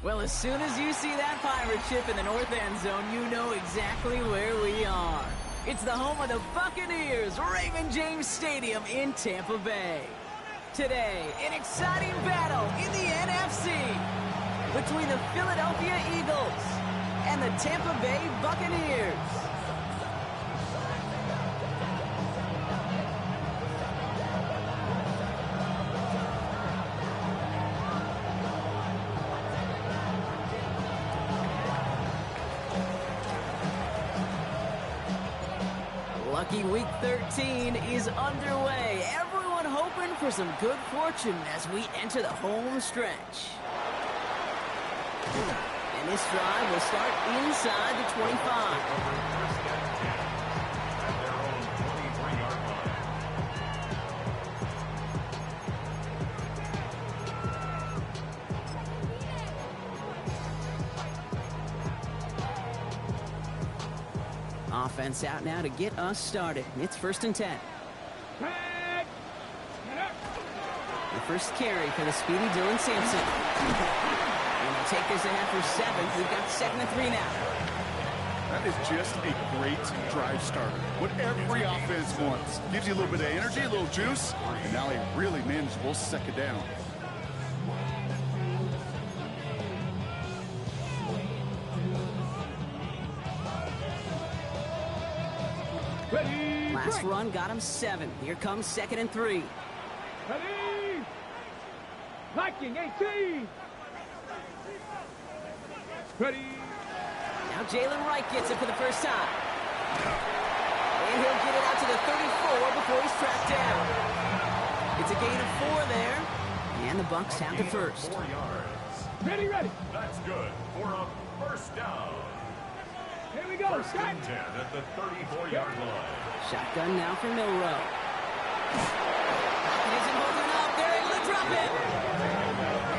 Well, as soon as you see that pirate ship in the north end zone, you know exactly where we are. It's the home of the Buccaneers, Raymond James Stadium in Tampa Bay. Today, an exciting battle in the NFC between the Philadelphia Eagles and the Tampa Bay Buccaneers. Lucky Week 13 is underway. Everyone hoping for some good fortune as we enter the home stretch. And this drive will start inside the 25. Offense out now to get us started. It's 1st and 10. The first carry for the speedy Dylan Sampson. And they'll take this ahead for 7. We've got 2nd and 3 now. That is just a great drive starter. What every offense wants. Gives you a little bit of energy, a little juice, and now a really manageable 2nd down. Last run got him 7. Here comes 2nd and 3. Ready! Viking 18! Ready! Now Jalen Wright gets it for the first time. And he'll get it out to the 34 before he's tracked down. It's a gain of 4 there. And the Bucs have the first. 4 yards. Ready, ready! That's good for a first down. Here we go, First and 10 at the 34-yard line. Shotgun now for Milrow. He isn't holding up. They're able to drop it.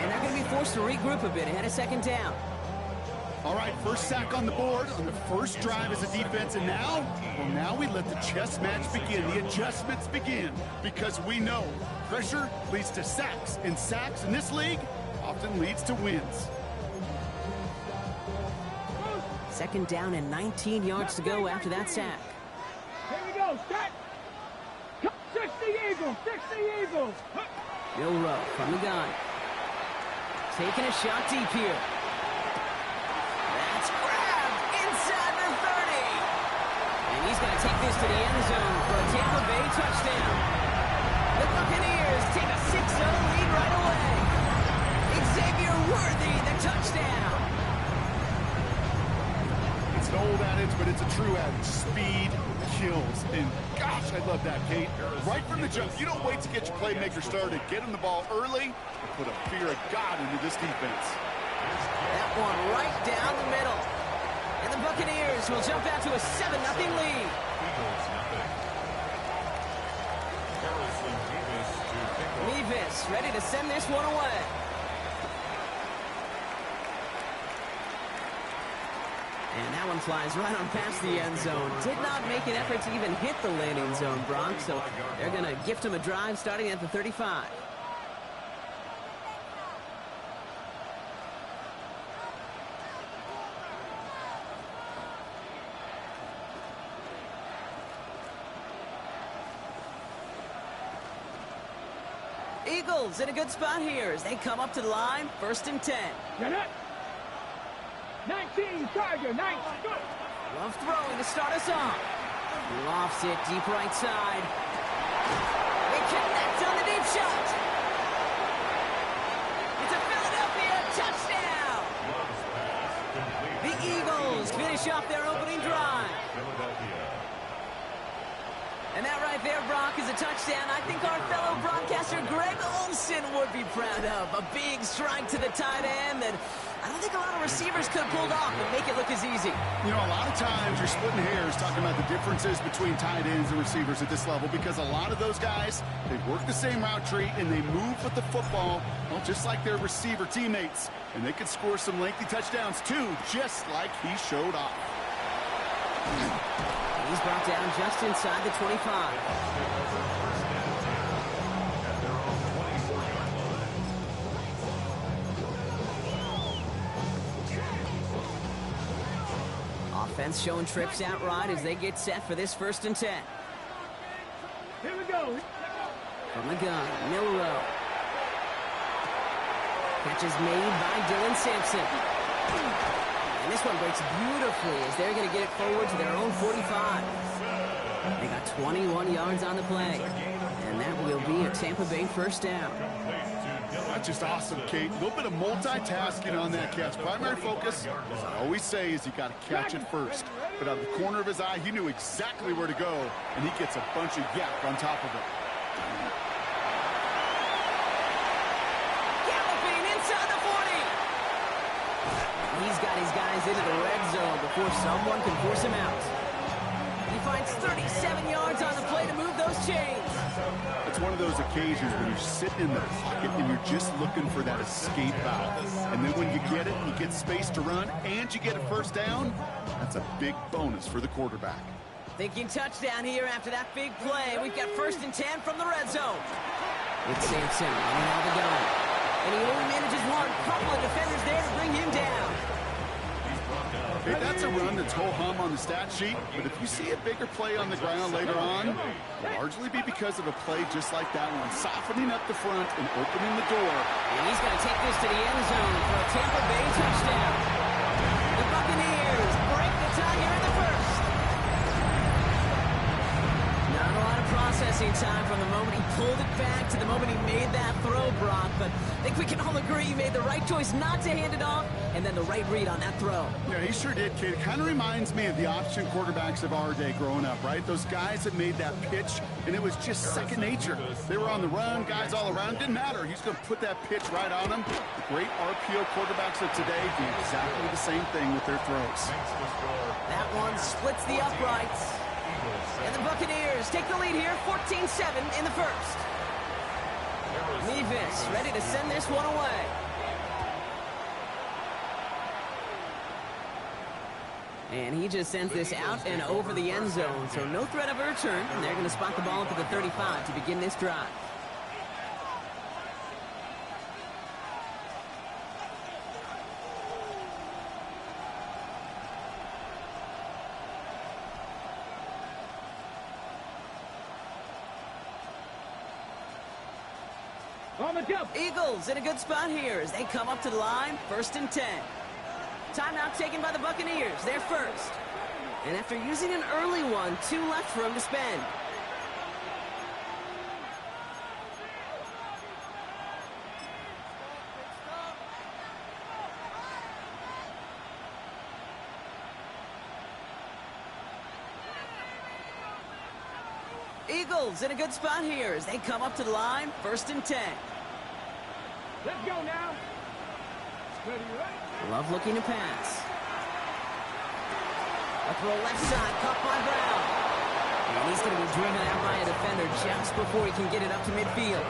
And they're going to be forced to regroup a bit ahead of 2nd down. All right, first sack on the board on the first drive as a defense, and now, well, now we let the chess match begin, the adjustments begin, because we know pressure leads to sacks, and sacks in this league often leads to wins. 2nd down and 19 yards to go after that sack. Here we go, set! 60 Eagles, 60 Eagles! Milrow from the gun. Taking a shot deep here. That's grabbed inside the 30. And he's going to take this to the end zone for a Tampa Bay touchdown. The Buccaneers take a 6-0 lead right away. Xavier Worthy, the touchdown. It's an old adage, but it's a true adage. Speed kills. And gosh, I love that, Kate. Right from the jump, you don't wait to get your playmaker started. Get him the ball early and put a fear of God into this defense. That one right down the middle. And the Buccaneers will jump out to a 7-0 lead. Eagles nothing. Harrison Davis to pick up. Levis ready to send this one away. And that one flies right on past the end zone. Did not make an effort to even hit the landing zone, Brock, so they're going to gift him a drive starting at the 35. Eagles in a good spot here as they come up to the line, 1st and 10. Get it! 19, Tiger, 19. Love throwing to start us off. Lofts it deep right side. They connect on the deep shot. It's a Philadelphia touchdown. The Eagles finish off their opening drive. Philadelphia. And that right there, Brock, is a touchdown I think our fellow broadcaster Greg Olsen would be proud of. A big strike to the tight end that I don't think a lot of receivers could have pulled off and make it look as easy. You know, a lot of times you're splitting hairs talking about the differences between tight ends and receivers at this level because a lot of those guys, they work the same route tree and they move with the football, well, just like their receiver teammates. And they could score some lengthy touchdowns too, just like he showed off. He's brought down just inside the 25. Defense showing trips out right as they get set for this 1st and 10. Here we go. From the gun, Milrow. Catch is made by Dylan Sampson. And this one breaks beautifully as they're going to get it forward to their own 45. They got 21 yards on the play. And that will be a Tampa Bay 1st down. That's just awesome, Kate. A little bit of multitasking on that catch. Primary focus, as I always say, is you got to catch it first. But out of the corner of his eye, he knew exactly where to go, and he gets a bunch of yak on top of it. Galloping inside the 40. He's got his guys into the red zone before someone can force him out. He finds 37 yards on the play to move those chains. It's one of those occasions when you're sitting in the pocket and you're just looking for that escape valve. And then when you get it, you get space to run, and you get a 1st down, that's a big bonus for the quarterback. Thinking touchdown here after that big play. We've got 1st and 10 from the red zone. It's Sampson running out the gun. And he only manages one. Couple of defenders there to bring him down. Hey, that's a run that's ho-hum on the stat sheet, but if you see a bigger play on the ground later on, it'll largely be because of a play just like that one, softening up the front and opening the door. And he's going to take this to the end zone for a Tampa Bay touchdown. The Buccaneers break the tie here in the 1st. Not a lot of processing time from the moment he pulled it back to the moment he made that throw, Brock, but I think we can all agree he made the right choice not to hand it off, and then the right read on that throw. Yeah, he sure did, kid. It kind of reminds me of the option quarterbacks of our day growing up, right? Those guys that made that pitch, and it was just second nature. They were on the run, guys all around. Didn't matter. He's going to put that pitch right on them. The great RPO quarterbacks of today do exactly the same thing with their throws. That one splits the uprights. And the Buccaneers take the lead here, 14-7 in the 1st. Nevis ready to send this one away. And he just sends this out and over the end zone, so no threat of a return. And they're going to spot the ball up at the 35 to begin this drive. On the jump. Eagles in a good spot here as they come up to the line, 1st and 10. Timeout taken by the Buccaneers, they're 1st. And after using an early one, 2 left for him to spend. Eagles in a good spot here as they come up to the line, 1st and 10. Let's go now. Ready, right? Love looking to pass. A throw left side, caught by Brown. And he's going to be driven out by a defender just before he can get it up to midfield.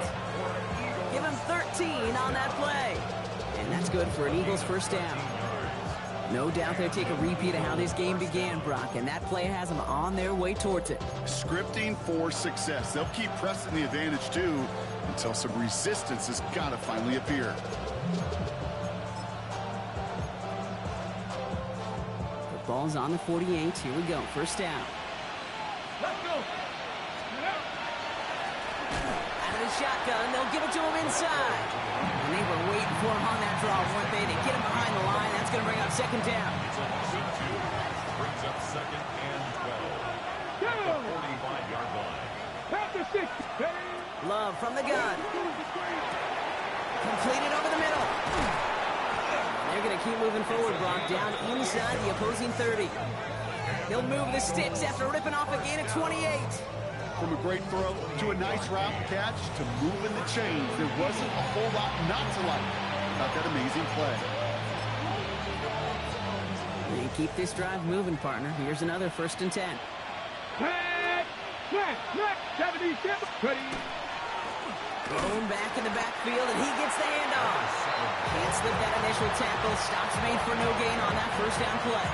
Give him 13 on that play. And that's good for an Eagles 1st down. No doubt they'll take a repeat of how this game began, Brock, and that play has them on their way towards it. Scripting for success. They'll keep pressing the advantage, too, until some resistance has got to finally appear. The ball's on the 48. Here we go. 1st down. Let's go. Out of the shotgun, they'll give it to him inside. And they were waiting for him on that draw, weren't they? They get him behind the line. That's going to bring up 2nd down. Brings up 2nd and 12. Go. 45-yard line. After 6. Love from the gun. Completed over the middle. They're going to keep moving forward, Brock, down inside the opposing 30. He'll move the sticks after ripping off a gain of 28. From a great throw to a nice route catch to moving the chains, there wasn't a whole lot not to like about that amazing play. They keep this drive moving, partner. Here's another 1st and 10. Flag. 77. Ready. Thrown back in the backfield, and he gets the handoff. Can't slip that initial tackle. Stops made for no gain on that 1st down play.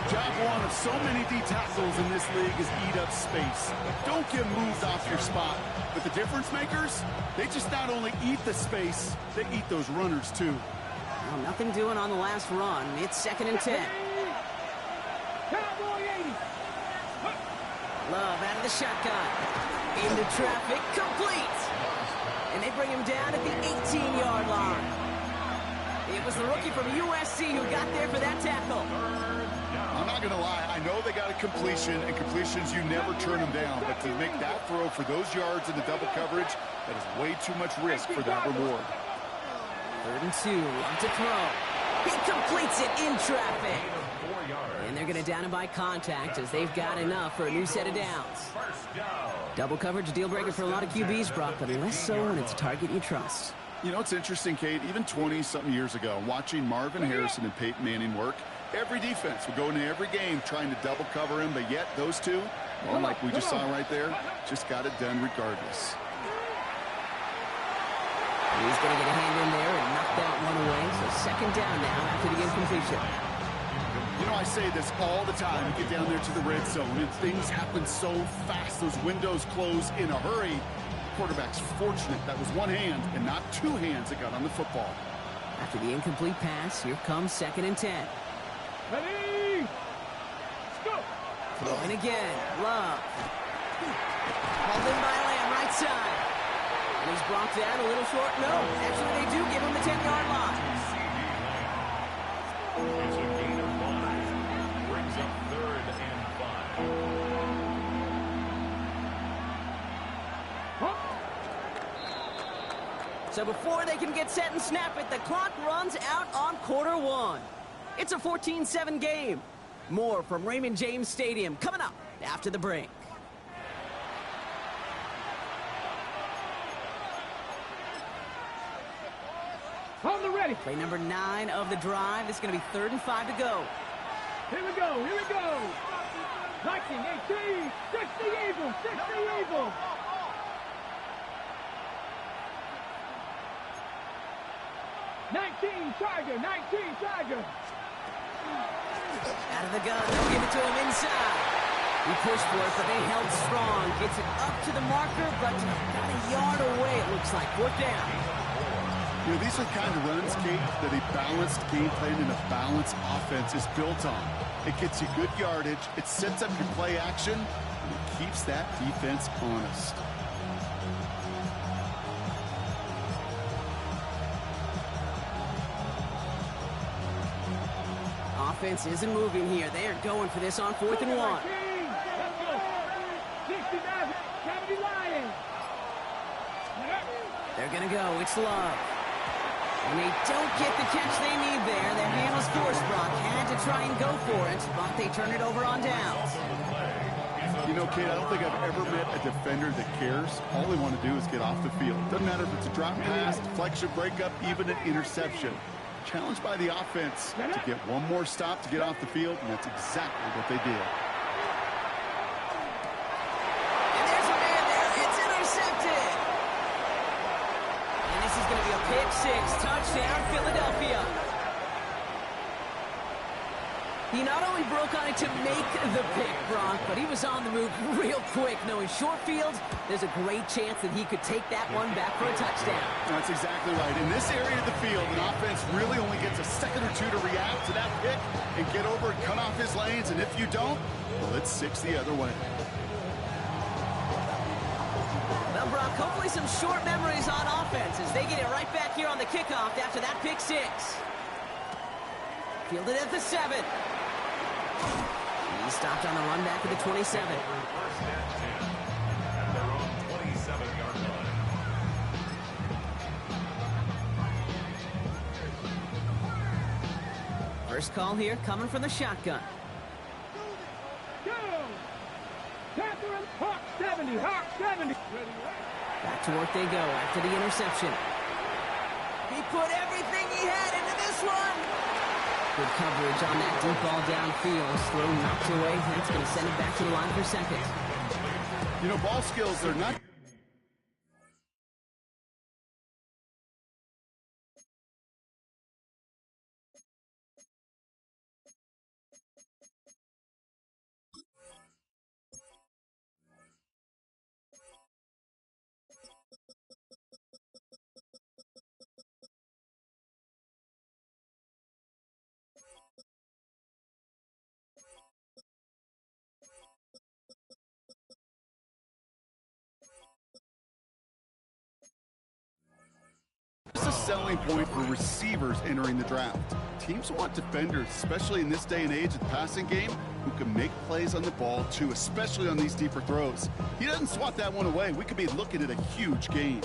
Job one of so many D tackles in this league is eat up space. Don't get moved off your spot. But the difference makers, they just not only eat the space, they eat those runners too. Well, nothing doing on the last run. It's 2nd and 10. boy 80. Love out of the shotgun. Into traffic, complete. And they bring him down at the 18-yard line. It was the rookie from USC who got there for that tackle. I'm not going to lie. I know they got a completion, and completions, you never turn them down. But to make that throw for those yards in the double coverage, that is way too much risk for that reward. 3rd and 2, up to throw. He completes it in traffic. And they're going to down him by contact as they've got enough for a new set of downs. Double coverage, deal breaker for a lot of QBs, Brock, but less so when it's a target you trust. You know, it's interesting, Kate, even 20-something years ago, watching Marvin Harrison and Peyton Manning work, every defense would go into every game trying to double cover him, but yet those two, well, like we just saw right there, just got it done regardless. He's going to get a hand in there and knock that one away. So 2nd down now after the incompletion. You know, I say this all the time. You get down there to the red zone, and things happen so fast. Those windows close in a hurry. Quarterback's fortunate that was one hand and not two hands that got on the football. After the incomplete pass, here comes 2nd and 10. Ready? Let's go. Throwing again. Love. Called in by Lamb, right side. And he's brought down a little short. No, actually they do give him the 10-yard line. It's a gain of 5. Brings up 3rd and 5. So before they can get set and snap it, the clock runs out on quarter 1. It's a 14-7 game. More from Raymond James Stadium coming up after the break. On the ready. Play number 9 of the drive. This is going to be 3rd and 5 to go. Here we go. Here we go. 19, 18, 60 Eagles, 60 Eagles. Tiger, 19 Tiger. Out of the gun, they'll give it to him inside. He pushed for it, but they held strong. Gets it up to the marker, but about a yard away, it looks like. 4th down. You know, these are the kind of runs, Kate, that a balanced game plan and a balanced offense is built on. It gets you good yardage, it sets up your play action, and it keeps that defense honest. Offense isn't moving here. They are going for this on 4th and 1. Let's go. 69, 70 Lions. They're going to go. It's Love. And they don't get the catch they need there. Their handle's forced. Brock had to try and go for it, but they turn it over on downs. You know, Kate, I don't think I've ever met a defender that cares. All they want to do is get off the field. Doesn't matter if it's a drop pass, deflection, breakup, even an interception. Challenged by the offense to get one more stop to get off the field, and that's exactly what they did. And there's a man there. It's intercepted. And this is going to be a pick 6. Touchdown, Philadelphia. He not only broke on it to make the pick, Brock, but he was on the move real quick. Knowing short field, there's a great chance that he could take that one back for a touchdown. That's exactly right. In this area of the field, an offense really only gets a second or two to react to that pick and get over and cut off his lanes. And if you don't, well, it's 6 the other way. Well, Brock, hopefully some short memories on offense as they get it right back here on the kickoff after that pick 6. Fielded at the 7. He stopped on the run back at the 27. First and 10 at their own 27-yard line. First call here coming from the shotgun. Go. Catherine, Hawk 70, Hawk 70. Back to work they go after the interception. He put everything he had into this one. Good coverage on that deep ball downfield. Slow knocked away. That's going to send it back to the line for 2nd. You know, ball skills are not selling point for receivers entering the draft. Teams want defenders, especially in this day and age of the passing game, who can make plays on the ball too, especially on these deeper throws. He doesn't swat that one away. We could be looking at a huge gain.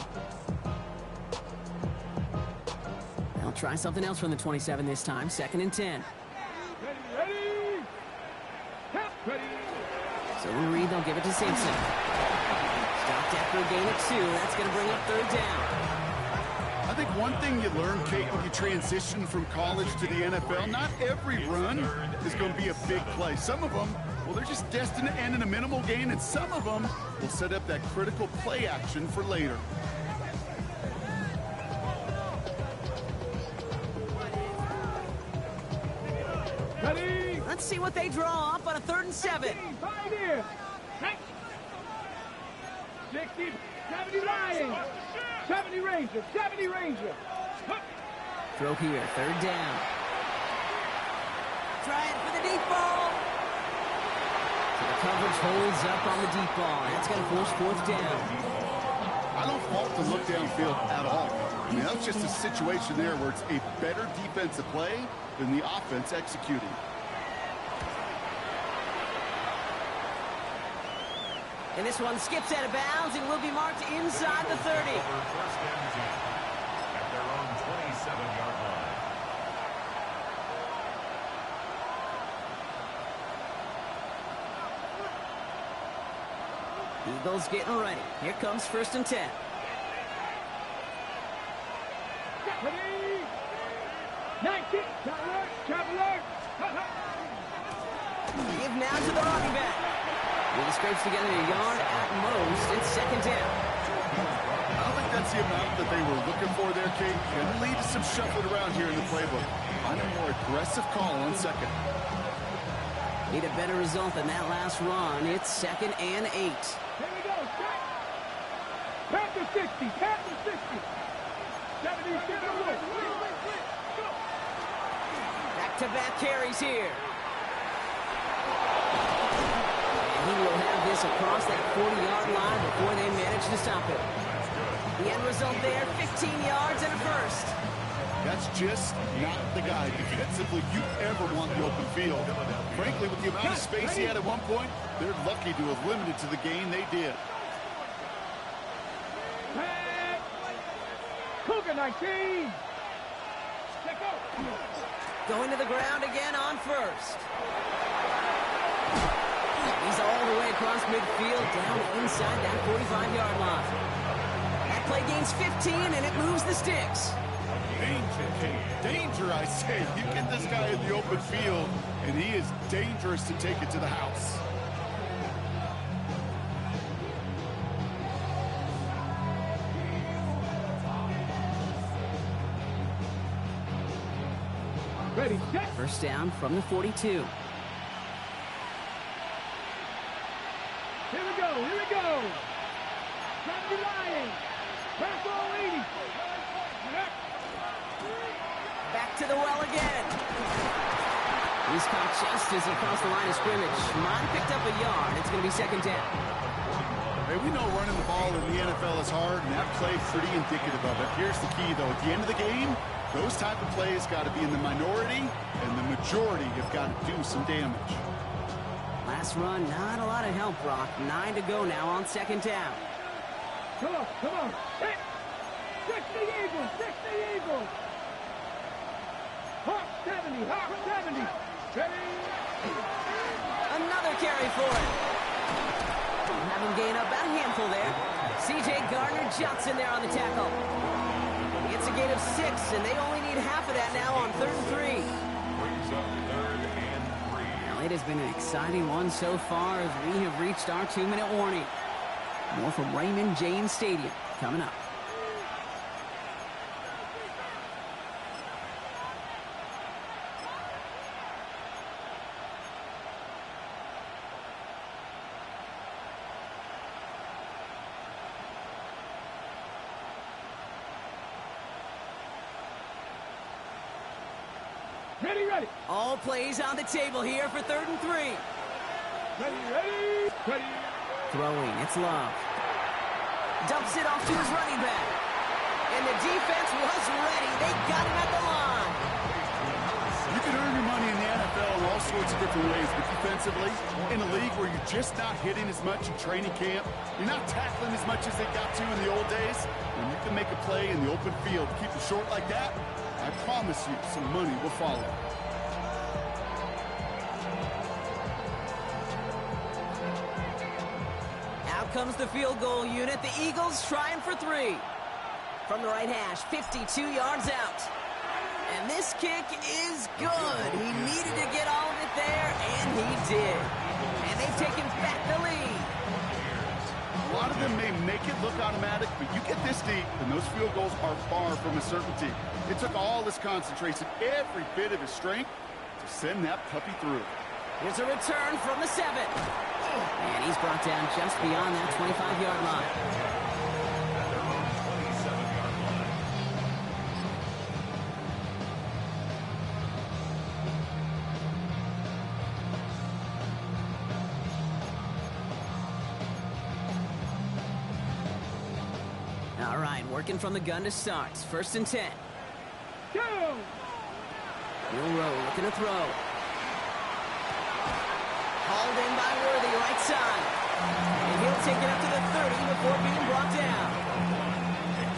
They'll try something else from the 27 this time. 2nd and 10. Ready. Ready. So in Reed, they'll give it to Simpson. Stopped after a gain of 2. That's going to bring up 3rd down. I think one thing you learn, Kate, when you transition from college to the NFL, not every run is going to be a big play. Some of them, well, they're just destined to end in a minimal gain, and some of them will set up that critical play action for later. Ready. Let's see what they draw up on a 3rd and 7. 5 here. 60, 70 Lions. 70 Ranger. 70 Ranger. Throw here. 3rd down. Trying for the deep ball. So the coverage holds up on the deep ball. That's going to force 4th down. I don't fault the look downfield at all. I mean, that's just a situation there where it's a better defensive play than the offense executing. And this one skips out of bounds and will be marked inside the 30. First and 10 at their own 27-yard line. Eagles getting ready. Here comes 1st and 10. Ready. 19. Traveler. Give now to the running back. He scrapes together a yard at most. It's 2nd down. I don't think that's the amount that they were looking for there, Kate. It'll lead to some shuffling around here in the playbook. Find a more aggressive call on 2nd. Need a better result than that last run. It's 2nd and 8. Here we go. Panther 60. Panther 60. 70. Back-to-back carries here. And he will have this across that 40-yard line before they manage to stop it. The end result there, 15 yards and a 1st. That's just not the guy defensively you ever want the open field. Frankly, with the amount of space he had at one point, they're lucky to have limited to the gain they did. Cougar 19. Going to the ground again on 1st. He's all the way across midfield, down inside that 45-yard line. That play gains 15, and it moves the sticks. Danger, I say. You get this guy in the open field, and he is dangerous to take it to the house. Ready, set. 1st down from the 42. Here we go. 70 Lions. Pass all 80. Back to the well again. He's caught just as he crossed the line of scrimmage. Mott picked up a yard. It's going to be 2nd down. Hey, we know running the ball in the NFL is hard, and that play pretty indicative of it. Here's the key, though. At the end of the game, those type of plays got to be in the minority, and the majority have got to do some damage. Last run, not a lot of help, Brock. 9 to go now on 2nd down. Come on. Hit. 60 Eagles. Hawk 70. Ready. Another carry for it. Having gained up about a handful there. C.J. Gardner-Johnson there on the tackle. It's a gain of 6, and they only need half of that now on 3rd and 3. Brings up 3rd and 3. Well, it has been an exciting one so far as we have reached our 2-minute warning. More from Raymond James Stadium coming up. Ready. All plays on the table here for 3rd and 3. Ready. Throwing, it's Love. Dumps it off to his running back. And the defense was ready. They got him at the line. You can earn your money in the NFL in all sorts of different ways, but defensively, in a league where you're just not hitting as much in training camp, you're not tackling as much as they got to in the old days, when you can make a play in the open field, keep it short like that, I promise you some money will follow. Out comes the field goal unit. The Eagles trying for 3. From the right hash, 52 yards out. And this kick is good. He needed to get all of it there, and he did. And they've taken back the lead. A lot of them may make it look automatic, but you get this deep, and those field goals are far from a certainty. It took all his concentration, every bit of his strength, to send that puppy through. Here's a return from the 7. And he's brought down just beyond that 25-yard line. All right, working from the gun to start. 1st and 10. Go! Milroe looking to throw. Hauled in by Worthy, right side. And he'll take it up to the 30 before being brought down.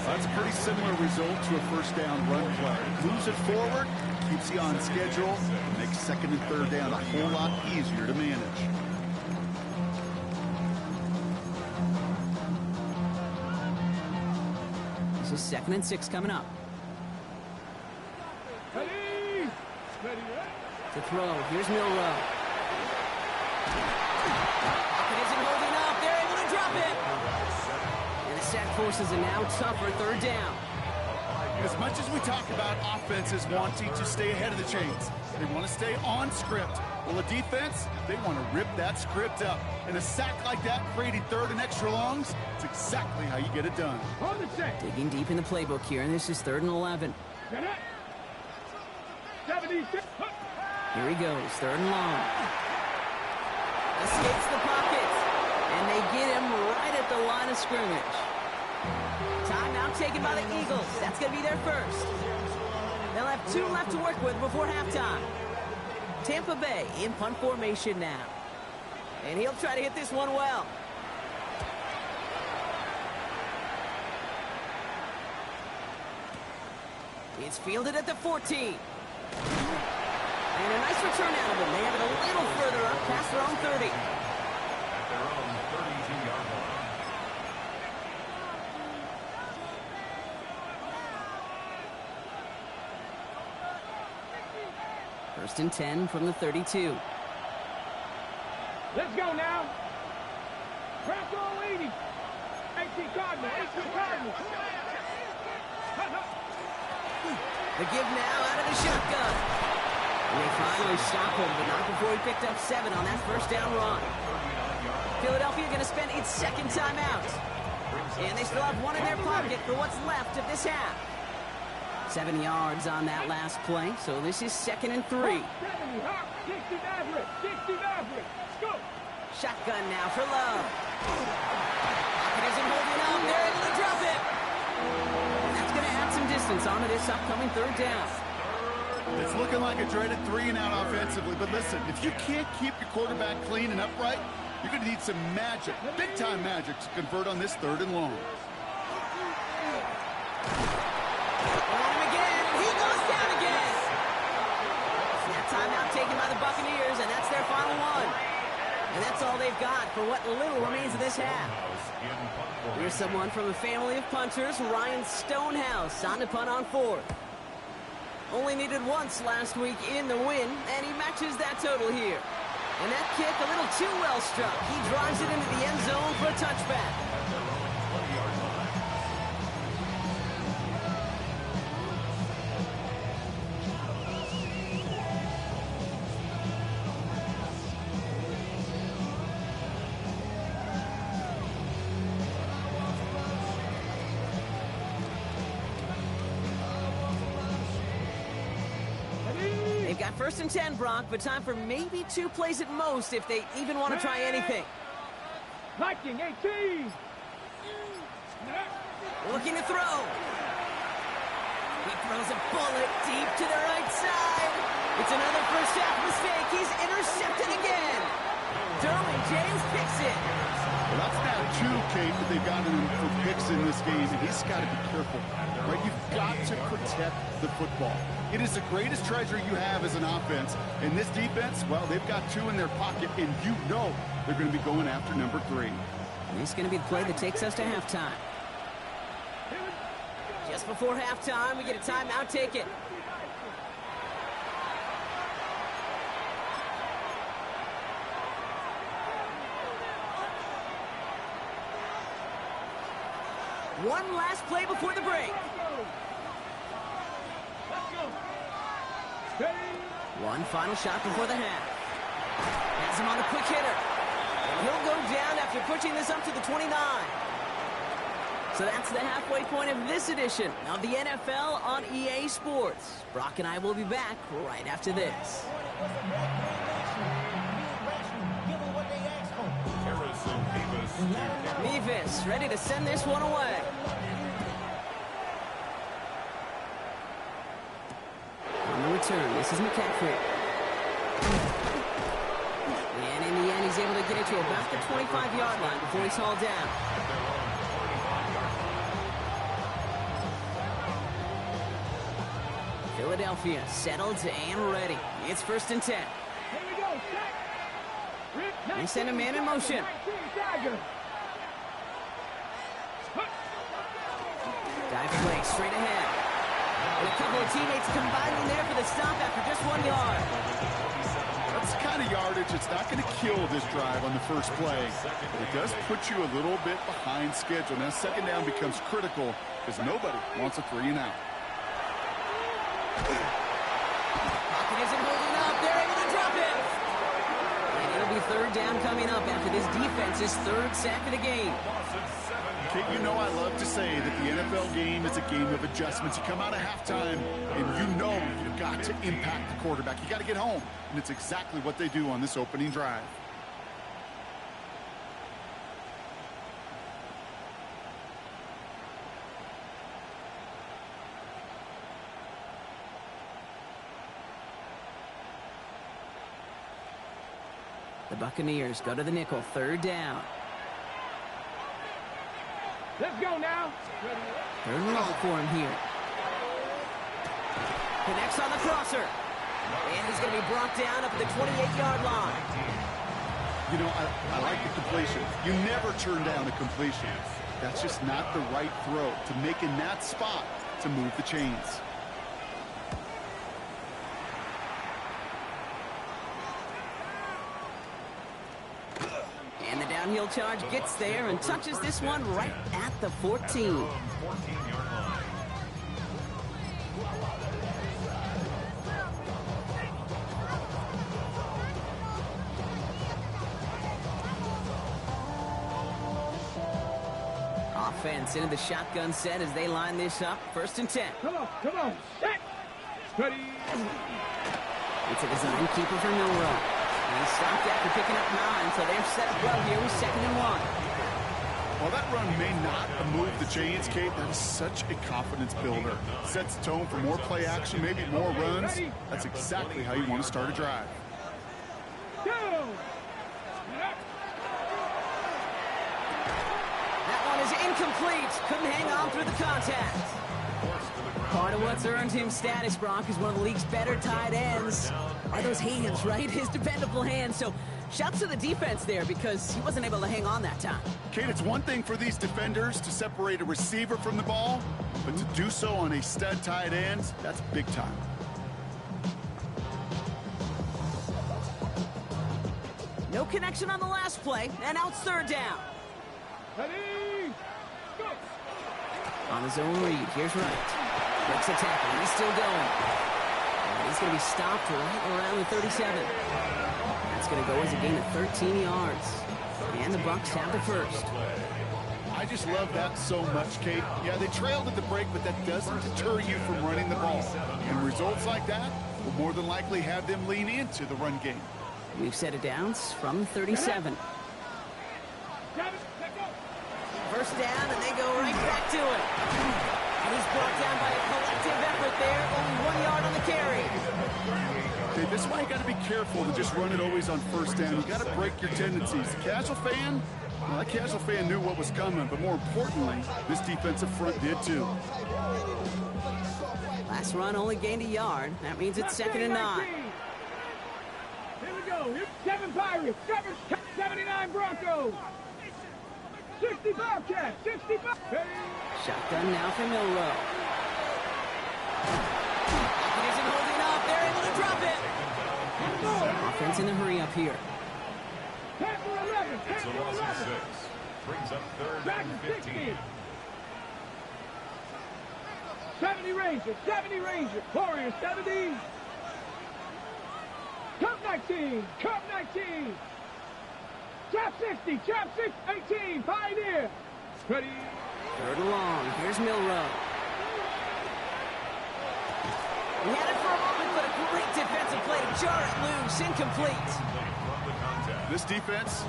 That's a pretty similar result to a first down run play. Moves it forward, keeps you on schedule, and makes 2nd and 3rd down a whole lot easier to manage. This is 2nd and 6 coming up. Ready? Ready, To throw, here's Milroe. It isn't holding up. They're able to drop it. And the sack forces a now tougher 3rd down. As much as we talk about offenses wanting to stay ahead of the chains, they want to stay on script. Well, the defense, they want to rip that script up. And a sack like that, creating 3rd and extra longs, it's exactly how you get it done. On the set. Digging deep in the playbook here, and this is 3rd and 11. Get it. 76. Here he goes, 3rd and long. Escapes the pocket, and they get him right at the line of scrimmage. Timeout taken by the Eagles. That's going to be their first. They'll have 2 left to work with before halftime. Tampa Bay in punt formation now. And he'll try to hit this one well. It's fielded at the 14. And a nice return out of them. They have it a little further up past their own 30. At their own 32-yard line. 1st and 10 from the 32. Let's go now. Crack all 80. 18 Cardinal. 18 Cardinal. The give now out of the shotgun. And they finally stop him, but not before he picked up 7 on that 1st down run. Philadelphia going to spend its 2nd timeout. And they still have 1 in their pocket for what's left of this half. 7 yards on that last play, so this is 2nd and 3. 70, 60 Maverick. 60 Maverick. Go. Shotgun now for Love. It isn't holding up. They're able to drop it. And that's going to add some distance onto this upcoming 3rd down. It's looking like a dreaded 3 and out offensively, but listen, if you can't keep your quarterback clean and upright, you're going to need some magic, big-time magic, to convert on this 3rd and long. On him again, and he goes down again. That timeout taken by the Buccaneers, and that's their final one. And that's all they've got for what little remains of this half. Here's someone from a family of punters, Ryan Stonehouse, on to punt on 4th. Only needed once last week in the win, and he matches that total here. And that kick a little too well struck. He drives it into the end zone for a touchback. They've got 1st and 10, Brock, but time for maybe 2 plays at most if they even want to try anything. Viking 18. Looking to throw. He throws a bullet deep to the right side. It's another first half mistake. He's intercepted again. Derwin James picks it. Well, that's now 2, Kate, that they've gotten him for picks in this game, and he's got to be careful. Right? You've got to protect the football. It is the greatest treasure you have as an offense. And this defense, well, they've got 2 in their pocket, and you know they're going to be going after number 3. And this is going to be the play that takes us to halftime. Just before halftime, we get a timeout. Take it. One last play before the break. One final shot before the half. Has him on a quick hitter. And he'll go down after pushing this up to the 29. So that's the halfway point of this edition of the NFL on EA Sports. Brock and I will be back right after this. Beavis ready to send this one away. On the return, this is McCaffrey. And in the end, he's able to get it to about the 25-yard line before he's hauled down. Philadelphia settled and ready. It's 1st and 10. Here we go. They send a man in motion. Dive play straight ahead. And a couple of teammates combining there for the stop after just 1 yard. That's the kind of yardage that's not going to kill this drive on the first play. But it does put you a little bit behind schedule. Now, 2nd down becomes critical because nobody wants a 3 and out. Pocket isn't holding up. They're able to drop it. And it'll be 3rd down coming up after this defense's 3rd sack of the game. Kate, you know I love to say that the NFL game is a game of adjustments. You come out of halftime, and you know you've got to impact the quarterback. You got to get home, and it's exactly what they do on this opening drive. The Buccaneers go to the nickel, 3rd down. Let's go now. 3rd and long for him here. Connects on the crosser. And he's going to be brought down up at the 28-yard line. You know, I like the completion. You never turn down a completion. That's just not the right throw to make in that spot to move the chains. And the downhill charge gets there and touches this one right at the 14. Offense into the shotgun set as they line this up. 1st and 10. Come on. Set. Ready. It's a design keeper for Milroe. He stopped after picking up 9, so they're set up well here with 2nd and 1. While that run may not move the chains, Kate, that is such a confidence builder. Sets the tone for more play action, maybe more runs. That's exactly how you want to start a drive. Go. That one is incomplete. Couldn't hang on through the contact. Part of what's earned him status, Brock, is one of the league's better tight ends. Are those hands, right? His dependable hands. So shouts to the defense there because he wasn't able to hang on that time. Kate, it's one thing for these defenders to separate a receiver from the ball, but to do so on a stud tight end, that's big time. No connection on the last play, and now it's 3rd down. Ready. Go. On his own read, here's Wright. Breaks a tackle, he's still going. And he's going to be stopped right around the 37. That's going to go as a gain of 13 yards. And the Bucs have the 1st. I just love that so much, Kate. Yeah, they trailed at the break, but that doesn't deter you from running the ball. And results like that will more than likely have them lean into the run game. We've set it downs from 37. 1st down, and they go right back to it. And he's brought down by a collective effort This is why you got to be careful to just run it always on first down. You got to break your tendencies. The casual fan, well, that casual fan knew what was coming, but more importantly, this defensive front did too. Last run only gained a yard. That means it's 2nd and 9. Here we go. Here's 7 Pirates, 79 Broncos. 65 Cats, 65. Shotgun now for Milroe. It isn't holding up. They're able to drop it. Offense in a hurry up here. Pass for 11. Pass It's a for loss of 11. 6. Brings up 3rd Back and to 15. 60. 70 Rangers, 70 Rangers. Warriors, 70. Cup 19, Cup 19. Trap 60, Trap 6, 18. Pioneer. Ready. 3rd and long. Here's Milroe. He had it for a moment, but a great defensive play to jar it loose. Incomplete. This defense,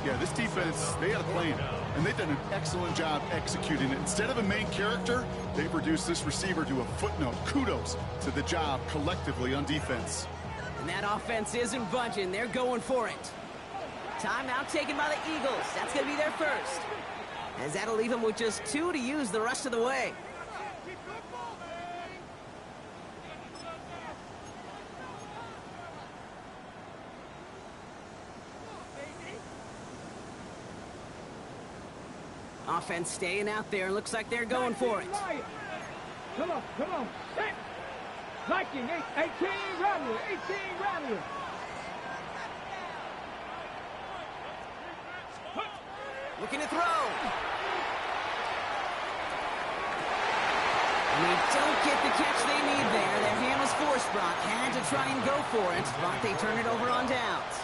they had a plan, and they've done an excellent job executing it. Instead of a main character, they've reduced this receiver to a footnote. Kudos to the job collectively on defense. And that offense isn't budging. They're going for it. Timeout taken by the Eagles. That's going to be their first. As that'll leave them with just 2 to use the rest of the way. Offense staying out there. Looks like they're going for it. Come on, come on. Set. Viking, 18 Rattler, 18 Rattler. Looking to throw. And they don't get the catch they need there. Their hand was forced, Brock. Had to try and go for it, but they turn it over on downs.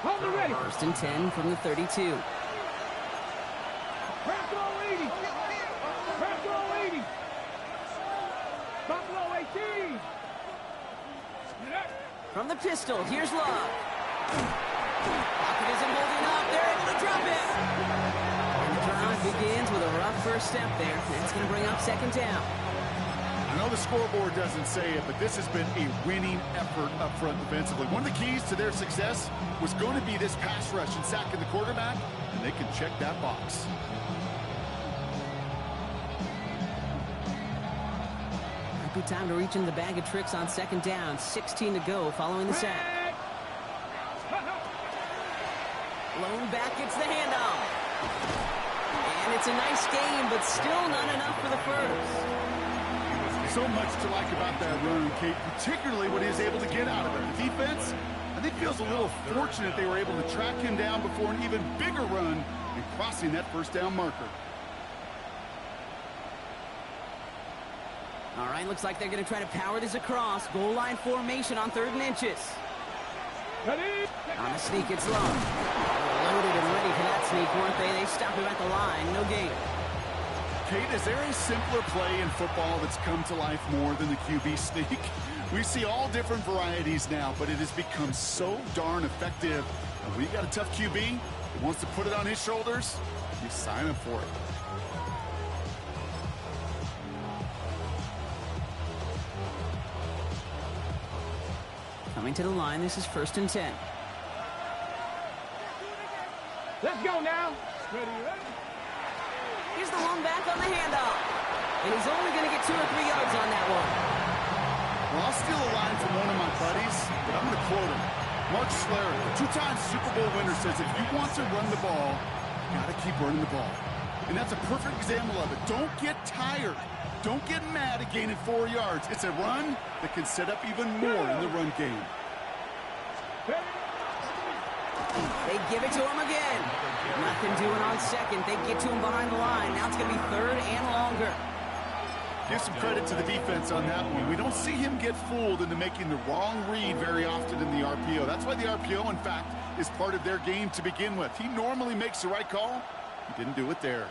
Hold it ready. 1st and 10 from the 32. Buffalo 80. Buffalo 80. Buffalo 18. From the pistol, here's Love. Pocket isn't holding up. They're able to drop it. And the drive begins with a rough first step there. That's going to bring up 2nd down. I know the scoreboard doesn't say it, but this has been a winning effort up front defensively. One of the keys to their success was going to be this pass rush and sacking the quarterback, and they can check that box. Might be time to reach into the bag of tricks on 2nd down. 16 to go following the sack. Lone back gets the handoff. And it's a nice game, but still not enough for the first. So much to like about that run, Kate, particularly what he was able to get out of it. The defense, I think, feels a little fortunate they were able to track him down before an even bigger run and crossing that 1st down marker. All right, looks like they're going to try to power this across. Goal line formation on 3rd and inches. Ready. On the sneak, it's Love. Loaded and ready for that sneak, weren't they? They stop him at the line. No gain. Kate, is there a simpler play in football that's come to life more than the QB sneak? We see all different varieties now, but it has become so darn effective. And when you got a tough QB that wants to put it on his shoulders, you sign up for it. Coming to the line, this is 1st and 10. Let's go now. Ready, ready. Here's the lone back on the handoff. And he's only going to get 2 or 3 yards on that one. Well, I'll steal a line from one of my buddies, but I'm going to quote him. Mark Schlereth, the 2-time Super Bowl winner, says if you want to run the ball, you got to keep running the ball. And that's a perfect example of it. Don't get tired. Don't get mad at gaining 4 yards. It's a run that can set up even more in the run game. They give it to him again. Nothing doing on 2nd. They get to him behind the line. Now it's going to be 3rd and longer. Give some credit to the defense on that one. We don't see him get fooled into making the wrong read very often in the RPO. That's why the RPO, in fact, is part of their game to begin with. He normally makes the right call. He didn't do it there.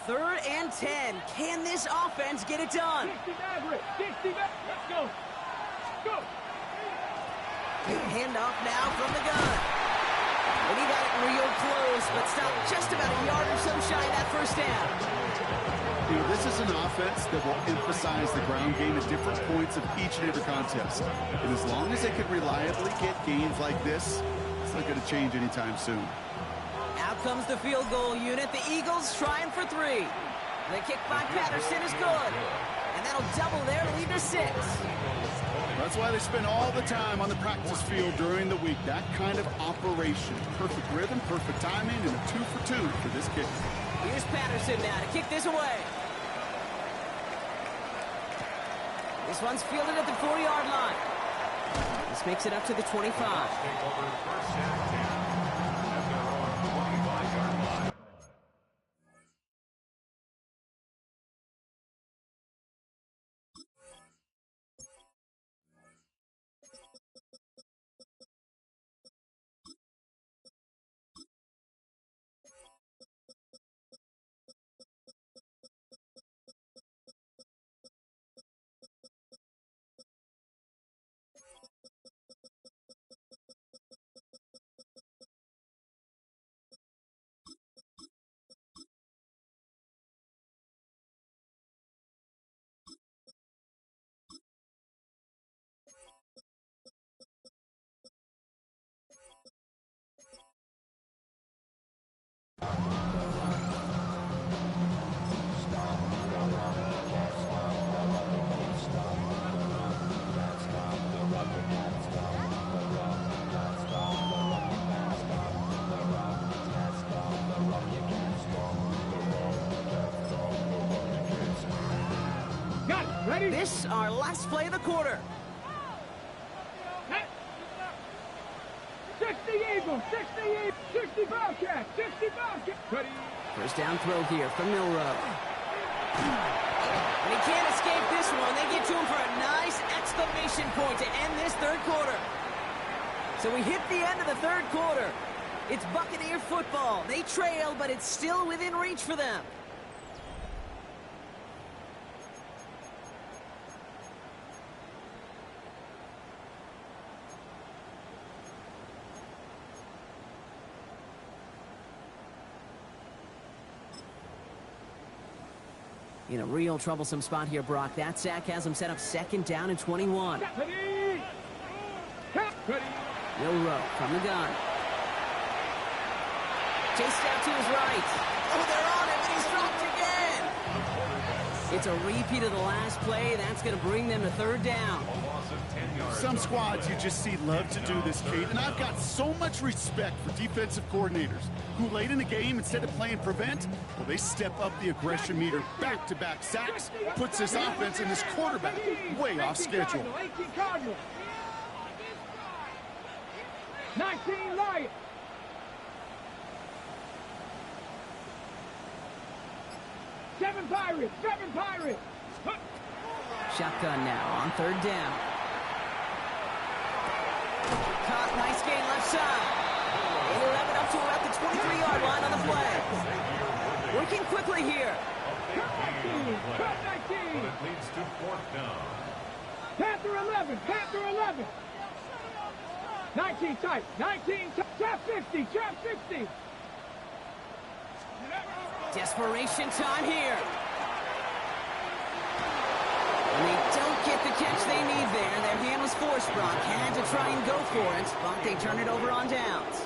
3rd and 10. Can this offense get it done? 60 Maverick. 60 Maverick. Let's go. Go. Handoff now from the gun. And he got it real close, but stopped just about a yard or so shy of that first down. You know, this is an offense that will emphasize the ground game at different points of each and every contest. And as long as they can reliably get gains like this, it's not going to change anytime soon. Out comes the field goal unit. The Eagles trying for 3. The kick by Patterson is good. And that'll double their lead to 6. That's why they spend all the time on the practice field during the week. That kind of operation. Perfect rhythm, perfect timing, and a 2 for 2 for this kick. Here's Patterson now to kick this away. This one's fielded at the 4-yard line. This makes it up to the 25. Ready? This our last play of the quarter. 60 Eagles, 60 Eagles, 60 Bobcats, 60 Bobcats. Ready? First down throw here from Milroe. And he can't escape this one. They get to him for a nice exclamation point to end this third quarter. So we hit the end of the third quarter. It's Buccaneer football. They trail, but it's still within reach for them. In a real troublesome spot here, Brock. That sack has him set up 2nd down and 21. Ready? Ready? Milroe from the gun. Chased out to his right. Oh, they're on him, and he's dropped again. It's a repeat of the last play. That's going to bring them to 3rd down. Some squads you just see love to do this, Kate, and I've got so much respect for defensive coordinators who late in the game, instead of playing prevent, well, they step up the aggression meter. Back-to-back sacks puts this offense and this quarterback way off schedule. 18 Cardinals. 19 Lions. Seven Pirates. Shotgun now on 3rd down. Caught, nice gain left side. They will have it up to about the 23-yard line on the play. Working quickly here. Cut 19. It leads to 4th down. Panther 11. 19 tight. Trap 50. Desperation time here. And they don't get the catch they need there. Their hand was forced, Brock. Had to try and go for it, but they turn it over on downs.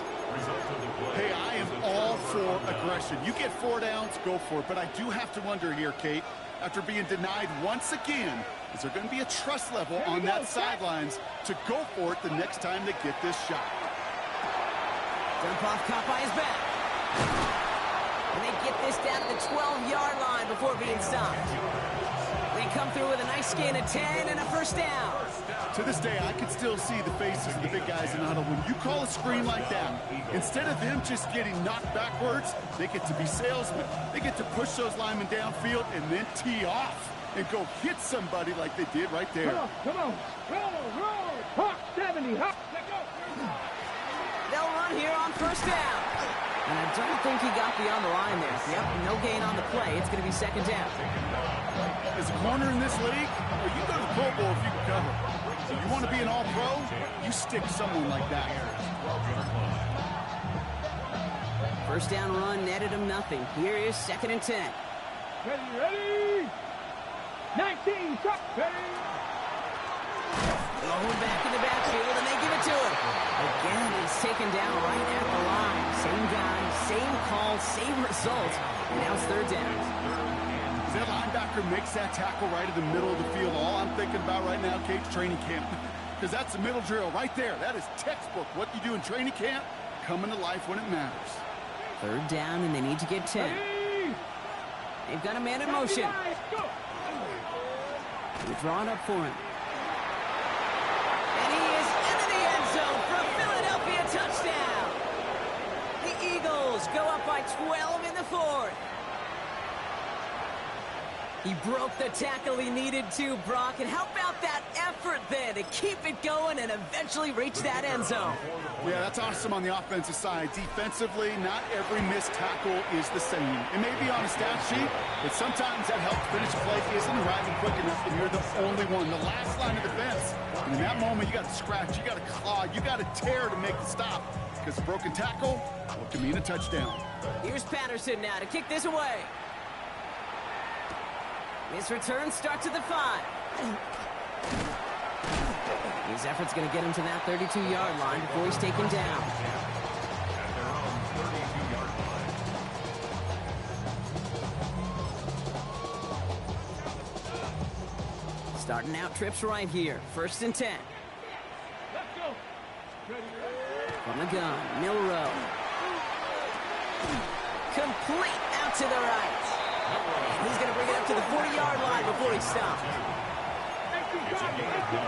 Hey, I am all for aggression. You get 4 downs, go for it. But I do have to wonder here, Kate, after being denied once again, is there going to be a trust level on that sidelines to go for it the next time they get this shot? Dump off, caught by his back. And they get this down to the 12-yard line before being stopped. They come through with a nice gain of 10 and a first down. To this day, I can still see the faces of the big guys in the huddle. When you call a screen like that, instead of them just getting knocked backwards, they get to be salesmen. They get to push those linemen downfield and then tee off and go hit somebody like they did right there. Come on. Roll. Hawk 70. Hawk. Let go. They'll run here on first down. And I don't think he got beyond the line there. Yep, no gain on the play. It's going to be 2nd down. As a corner in this league, well, you go to the Pro Bowl if you can cover. So you want to be an all-pro, you stick someone like that. first down run netted him nothing. Here is 2nd and 10. Ready. 19, truck, ready. Going back in the backfield, and they give it to him. Again, he's taken down right at the line. Same guy, same call, same result. And now it's 3rd down. That linebacker makes that tackle right in the middle of the field. All I'm thinking about right now, Kate's training camp. Because that's the middle drill right there. That is textbook. What you do in training camp, coming to life when it matters. 3rd down, and they need to get 10. Ready. They've got a man in motion. Go. They draw it up for him. And he is into the end zone for a Philadelphia touchdown. The Eagles go up by 12 in the 4th. He broke the tackle he needed to, Brock. And how about that effort then to keep it going and eventually reach that end zone? Yeah, that's awesome on the offensive side. Defensively, not every missed tackle is the same. It may be on a stat sheet, but sometimes that help finish a play isn't arriving quick enough, and you're the only one, the last line of defense. And in that moment, you got to scratch, you got to claw, you got to tear to make the stop. Because a broken tackle, what can mean a touchdown? Here's Patterson now to kick this away. His return starts at the 5. His effort's going to get him to that 32-yard line before he's taken down. At their own 32-yard line. Starting out trips right here. 1st and 10. Let's go. Ready. From the gun, Milrow. Complete out to the right. And he's going to bring it up to the 40-yard line before he stops. It's a gain of 9.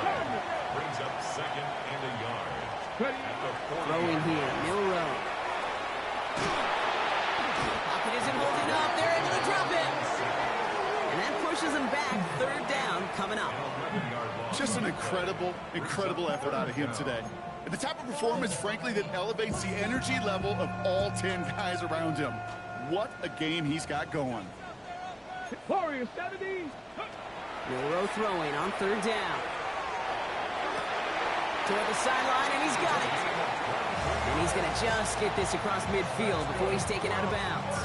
Brings up 2nd and a yard. Ready. At the 40. Throwing here, Milrow. Pocket isn't holding up. They're able to drop it. And that pushes him back. 3rd down coming up. Just an incredible effort out of him today. And the type of performance, frankly, that elevates the energy level of all 10 guys around him. What a game he's got going. Warrior 70. Milrow throwing on 3rd down. Toward the sideline, and he's got it. And he's going to just get this across midfield before he's taken out of bounds.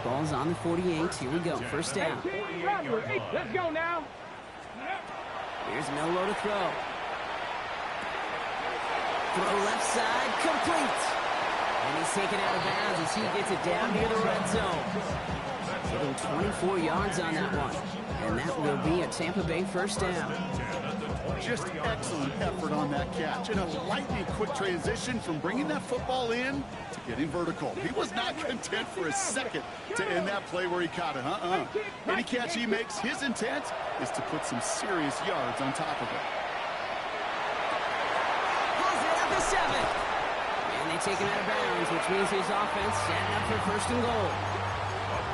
Ball's on the 48. Here we go. 1st down. 18, Rattler. 8. Let's go now. Here's Milrow to throw. Throw left side, complete. And he's taken out of bounds as he gets it down near the red zone. Give him 24 yards on that one. And that will be a Tampa Bay 1st down. Just excellent effort on that catch. And a lightning quick transition from bringing that football in to getting vertical. He was not content for a second to end that play where he caught it. Any catch he makes, his intent is to put some serious yards on top of it. Has it at the 7. And they take him out of bounds, which means his offense setting up for 1st and goal.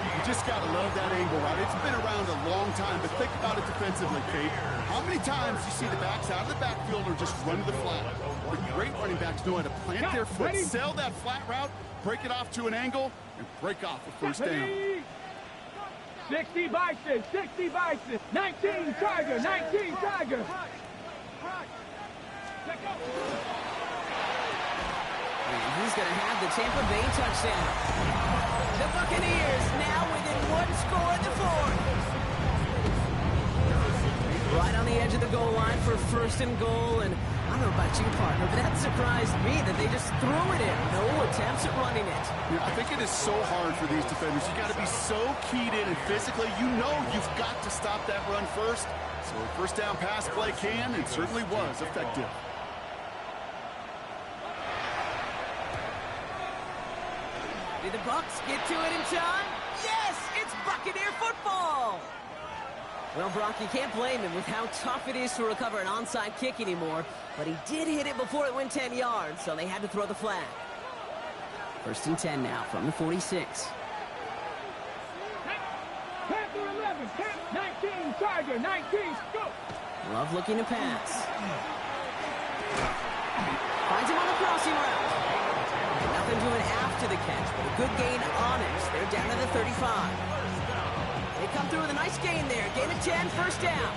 You just got to love that angle, right? It's been around a long time, but think about it defensively, Kate. How many times you see the backs out of the backfield or just run to the flat? The great running backs know how to plant their foot, sell that flat route, break it off to an angle, and break off a 1st down. 60 Bison, 60 Bison. 19 Tiger, 19 Tiger. And he's going to have the Tampa Bay touchdown. The Buccaneers now within 1 score in the 4th. Right on the edge of the goal line for 1st and goal. And I don't know about you, partner, but that surprised me that they just threw it in. No attempts at running it. Yeah, I think it is so hard for these defenders. You got to be so keyed in and physically, you know you've got to stop that run first. So a 1st down pass play can and certainly was effective. Did the Bucs get to it in time? Yes, it's Buccaneer football. Well, Brock, you can't blame him with how tough it is to recover an onside kick anymore, but he did hit it before it went 10 yards, so they had to throw the flag. 1st and 10 now from the 46. Panther 11, 19 Tiger, 19, go. Love looking to pass. Finds him on the crossing route. Nothing doing after the catch, but a good gain on it. They're down to the 35. They come through with a nice gain there. Gain of 10, first down.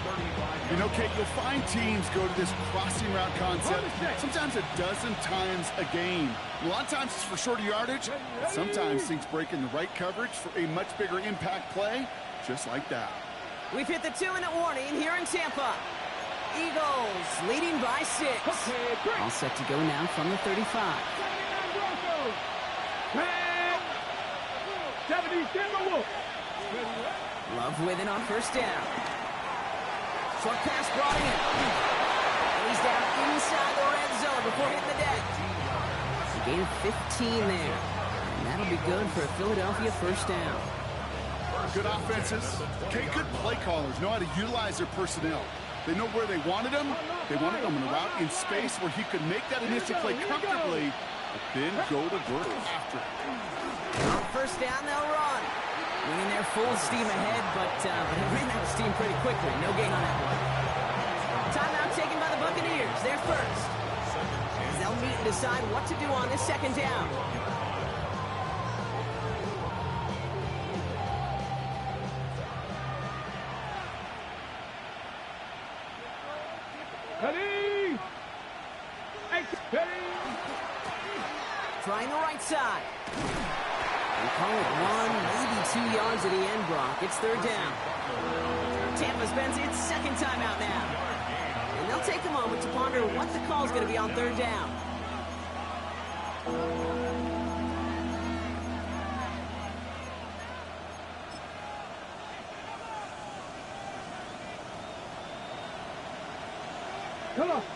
You know, Kate, you'll find teams go to this crossing route concept sometimes a dozen times a game. A lot of times it's for shorter yardage, but sometimes things break in the right coverage for a much bigger impact play, just like that. We've hit the 2-minute warning here in Tampa. Eagles leading by 6. All set to go now from the 35. 70 Wolf. Love with it on first down. Short pass brought in. And he's down inside the red zone before hitting the deck. A gain of 15 there. And that'll be good for a Philadelphia first down. Good offenses. Okay, good play callers know how to utilize their personnel. They know where they wanted him. They wanted him in a route in space where he could make that initial play comfortably, but then go to work after it. On first down, they'll run. Winning their full steam ahead, but they ran out of steam pretty quickly. No gain on that one. Timeout taken by the Buccaneers. They're first. As they'll meet and decide what to do on this second down. Trying the right side. They call it 1, maybe 2 yards at the end, Brock. It's third down. Tampa spends its second timeout now. And they'll take a moment to ponder what the call's going to be on third down.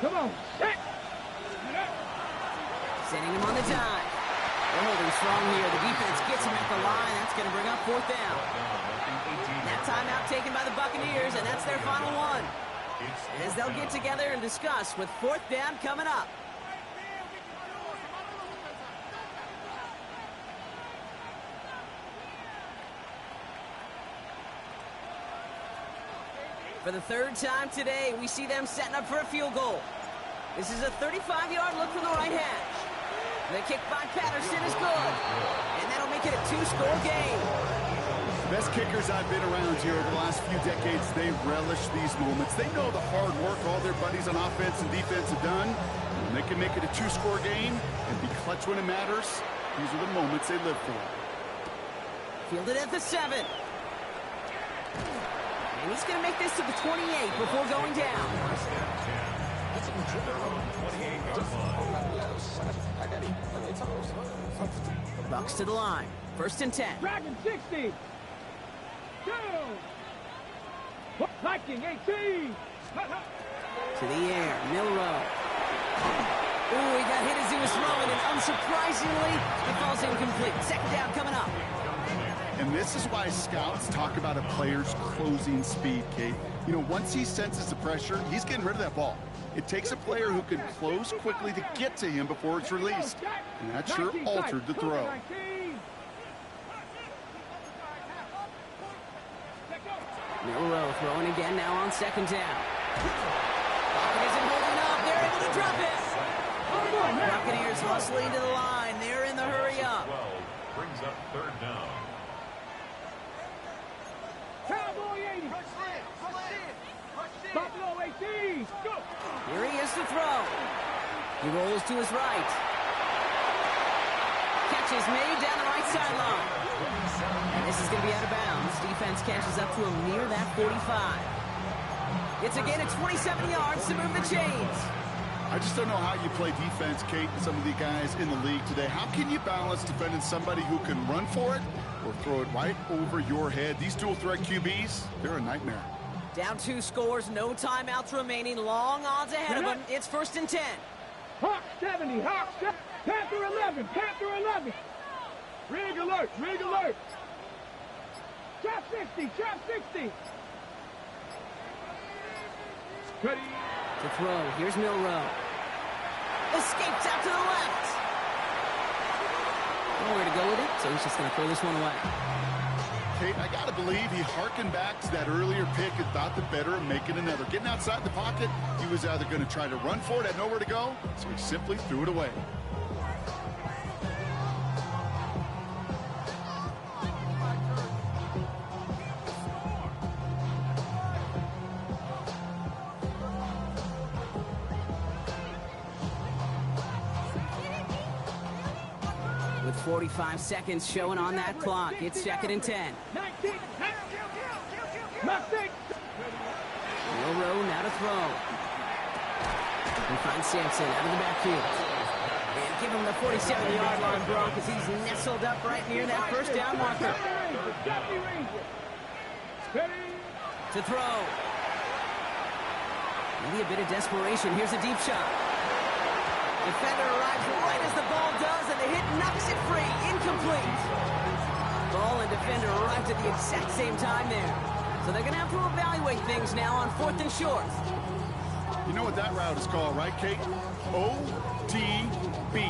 Come on. Set. Sending him on the dive. They're holding strong here. The defense gets him at the line. That's going to bring up fourth down. That timeout taken by the Buccaneers, and that's their final one. As they'll get together and discuss with fourth down coming up. For the third time today, we see them setting up for a field goal. This is a 35-yard look from the right hash. The kick by Patterson is good. And that'll make it a 2-score game. Best kickers I've been around here over the last few decades, they relish these moments. They know the hard work all their buddies on offense and defense have done. And they can make it a 2-score game and be clutch when it matters. These are the moments they live for. Fielded at the 7. And he's going to make this to the 28 before going down. Bucks to the line. First and 10. Dragon 60. 2. Viking 18. To the air. Milroe. Ooh, he got hit as he was throwing, and unsurprisingly, it falls incomplete. Second down coming up. And this is why scouts talk about a player's closing speed, Kate. You know, once he senses the pressure, he's getting rid of that ball. It takes a player who can close quickly to get to him before it's released. And that sure altered the throw. Milroe throwing again now on second down. Pocket isn't holding up. They're able to drop it. Buccaneers hustling to the line. They're in the hurry up. 12 brings up third down. Cowboy 80. Buffalo 18. Go. Here he is to throw. He rolls to his right. Catch is made down the right sideline. And this is going to be out of bounds. Defense catches up to him near that 45. It's a gain of 27 yards to move the chains. I just don't know how you play defense, Kate, and some of the guys in the league today. How can you balance defending somebody who can run for it or throw it right over your head? These dual threat QBs, they're a nightmare. Down 2 scores, no timeouts remaining. Long odds ahead of them. It's first and 10. Hawk 70. Hawk 70. Panther 11. Panther 11. Rig alert. Rig alert. Trap 60. Trap 60. Ready. To throw. Here's Milroe. Escapes out to the left. Nowhere to go with it, so he's just going to throw this one away. Kate, I got to believe he harkened back to that earlier pick and thought the better of making another. Getting outside the pocket, he was either going to try to run for it, had nowhere to go, so he simply threw it away. 45 seconds showing on that clock. It's 2nd and 10. 19. Mistake. Milrow now to throw. And finds Sampson out of the backfield. And give him the 47-yard line, bro, because he's nestled up right near that first down marker. To throw. Maybe a bit of desperation. Here's a deep shot. Defender arrives right as the ball does, and the hit knocks it free. Incomplete. Ball and defender arrived at the exact same time there. So they're going to have to evaluate things now on 4th and short. You know what that route is called, right, Kate? OTB.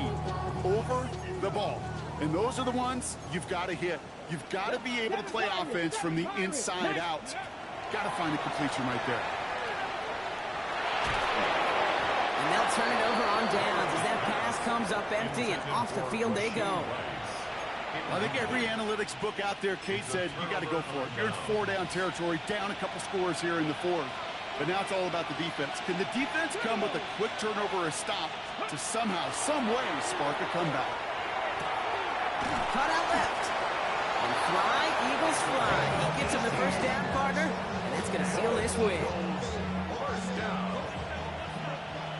Over the ball. And those are the ones you've got to hit. You've got to be able to play offense from the inside out. Got to find a completion right there. And they'll turn it over on downs as that pass comes up empty, and off the field they go. I think every analytics book out there, Kate, said you got to go for it. You're in 4-down territory, down a couple scores here in the 4th. But now it's all about the defense. Can the defense come with a quick turnover or a stop to somehow, some way, spark a comeback? Cut out left. And fly, Eagles fly. He gets him the first down, partner, and that's going to seal this win.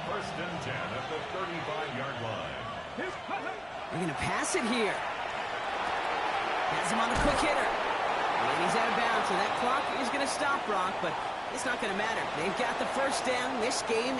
First and 10 at the 35-yard line. They're going to pass it here. Has him on the quick hitter. And he's out of bounds, so that clock is going to stop, Brock, but it's not going to matter. They've got the first down. This game